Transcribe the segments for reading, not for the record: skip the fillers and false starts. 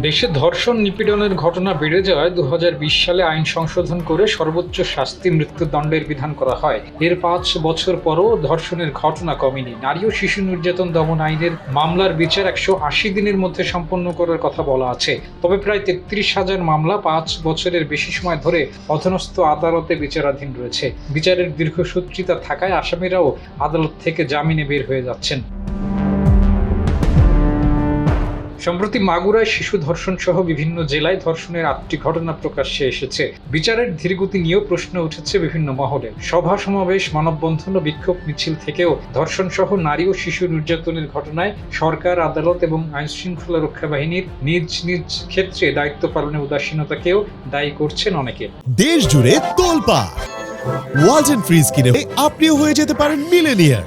দেশে ধর্ষণ নিপীড়নের ঘটনা বেড়ে যাওয়ায় 2020 সালে আইন সংশোধন করে সর্বোচ্চ শাস্তি মৃত্যুদণ্ডের বিধান করা হয়। এর 5 বছর পরও ধর্ষণের ঘটনা কমেনি। নারী ও শিশু নির্যাতন দমন আইনের মামলার বিচার 180 দিনের মধ্যে সম্পন্ন করার কথা বলা আছে। তবে প্রায় 33,000 মামলা 5 বছরের বেশি সময় ধরে অধীনস্থ আদালতে বিচারাধীন রয়েছে। বিচারের দীর্ঘসূত্রিতা থাকায় আসামিরাও আদালত থেকে জামিনে বের হয়ে যাচ্ছেন। সম্প্রতি মাগুরায় শিশু ধর্ষণ সহ বিভিন্ন জেলায় ধর্ষণের 8টি ঘটনা প্রকাশ্যে এসেছে। বিচারের ধীরগতি নিয়েও প্রশ্ন উঠেছে বিভিন্ন মহলে। সভা সমাবেশ, মানববন্ধন ও বিক্ষোভ মিছিল থেকেও ধর্ষণ সহ নারী ও শিশু নির্যাতনের ঘটনায় সরকার, আদালত এবং আইনশৃঙ্খলা রক্ষা বাহিনীর নিজ নিজ ক্ষেত্রে দায়িত্ব পালনে উদাসীনতাকেও দায়ী করছেন অনেকে। দেশ জুড়ে তোলপাড় ওয়ালটন ফ্রিজ কিনে আপনিও হয়ে যেতে পারেন মিলেনিয়ার।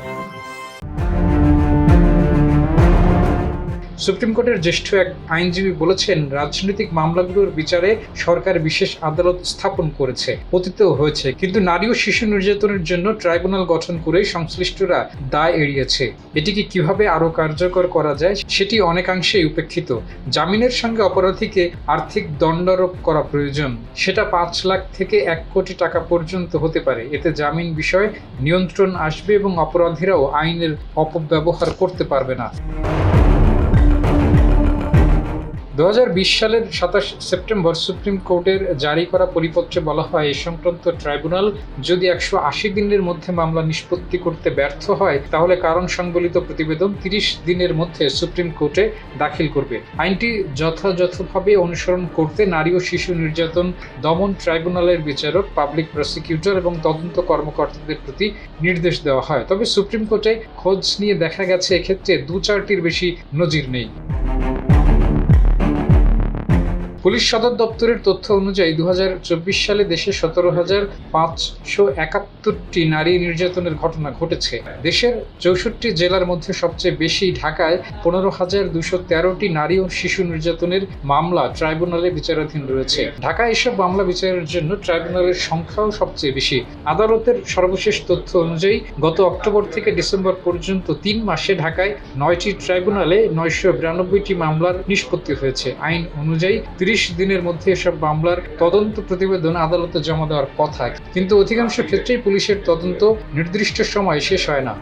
সুপ্রিম কোর্টের জ্যেষ্ঠ এক আইনজীবী বলেছেন, রাজনৈতিক মামলাগুলোর বিচারে সরকার বিশেষ আদালত স্থাপন করেছে, অতীতেও হয়েছে, কিন্তু নারী ও শিশু নির্যাতনের জন্য ট্রাইব্যুনাল গঠন করে সংশ্লিষ্টরা দায় এড়িয়েছে। এটিকে কিভাবে আরও কার্যকর করা যায় সেটি অনেকাংশেই উপেক্ষিত। জামিনের সঙ্গে অপরাধীকে আর্থিক দণ্ডারোপ করা প্রয়োজন। সেটা 5 লাখ থেকে 1 কোটি টাকা পর্যন্ত হতে পারে। এতে জামিন বিষয়ে নিয়ন্ত্রণ আসবে এবং অপরাধীরাও আইনের অপব্যবহার করতে পারবে না। 2020 সালের 27 সেপ্টেম্বর সুপ্রিম কোর্টের জারি করা পরিপত্রে বলা হয়, এ সংক্রান্ত ট্রাইব্যুনাল যদি 180 দিনের মধ্যে মামলা নিষ্পত্তি করতে ব্যর্থ হয় তাহলে কারণ সংবলিত প্রতিবেদন 30 দিনের মধ্যে সুপ্রিম কোর্টে দাখিল করবে। আইনটি যথাযথভাবে অনুসরণ করতে নারী ও শিশু নির্যাতন দমন ট্রাইব্যুনালের বিচারক, পাবলিক প্রসিকিউটর এবং তদন্ত কর্মকর্তাদের প্রতি নির্দেশ দেওয়া হয়। তবে সুপ্রিম কোর্টে খোঁজ নিয়ে দেখা গেছে এক্ষেত্রে 2-4টির বেশি নজির নেই। পুলিশ সদর দপ্তরের তথ্য অনুযায়ী 2024 সালে দেশে 17,571টি নারী নির্যাতনের ঘটনা ঘটেছে। দেশের 64 জেলার মধ্যে সবচেয়ে বেশি ঢাকায় 15,213টি নারী ও শিশু নির্যাতনের মামলা ট্রাইব্যুনালে বিচারাধীন রয়েছে। ঢাকায় এসব মামলা বিচারের জন্য ট্রাইব্যুনালের সংখ্যাও সবচেয়ে বেশি। আদালতের সর্বশেষ তথ্য অনুযায়ী গত অক্টোবর থেকে ডিসেম্বর পর্যন্ত 3 মাসে ঢাকায় 9টি ট্রাইব্যুনালে 992টি মামলার নিষ্পত্তি হয়েছে। আইন অনুযায়ী 30 দিনের মধ্যে এসব মামলার তদন্ত প্রতিবেদন আদালতে জমা দেওয়ার কথা, কিন্তু অধিকাংশ ক্ষেত্রেই পুলিশের তদন্ত নির্দিষ্ট সময় শেষ হয় না।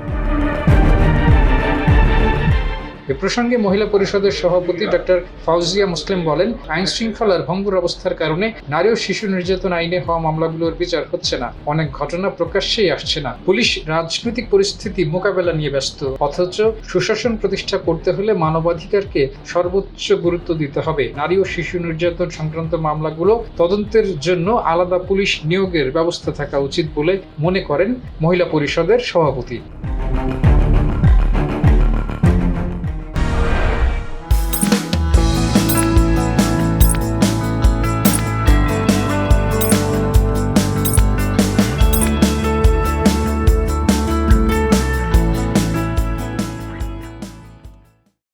এ প্রসঙ্গে মহিলা পরিষদের সভাপতি ডক্টর ফাউজিয়া মুসলিম বলেন, আইন শৃঙ্খলার ভঙ্গুর অবস্থার কারণে নারী ও শিশু নির্যাতন আইনে হওয়া মামলাগুলোর বিচার হচ্ছে না। অনেক ঘটনা প্রকাশ্যেই আসছে না। পুলিশ রাজনৈতিক পরিস্থিতি মোকাবেলা নিয়ে ব্যস্ত। অথচ সুশাসন প্রতিষ্ঠা করতে হলে মানবাধিকারকে সর্বোচ্চ গুরুত্ব দিতে হবে। নারী ও শিশু নির্যাতন সংক্রান্ত মামলাগুলো তদন্তের জন্য আলাদা পুলিশ নিয়োগের ব্যবস্থা থাকা উচিত বলে মনে করেন মহিলা পরিষদের সভাপতি।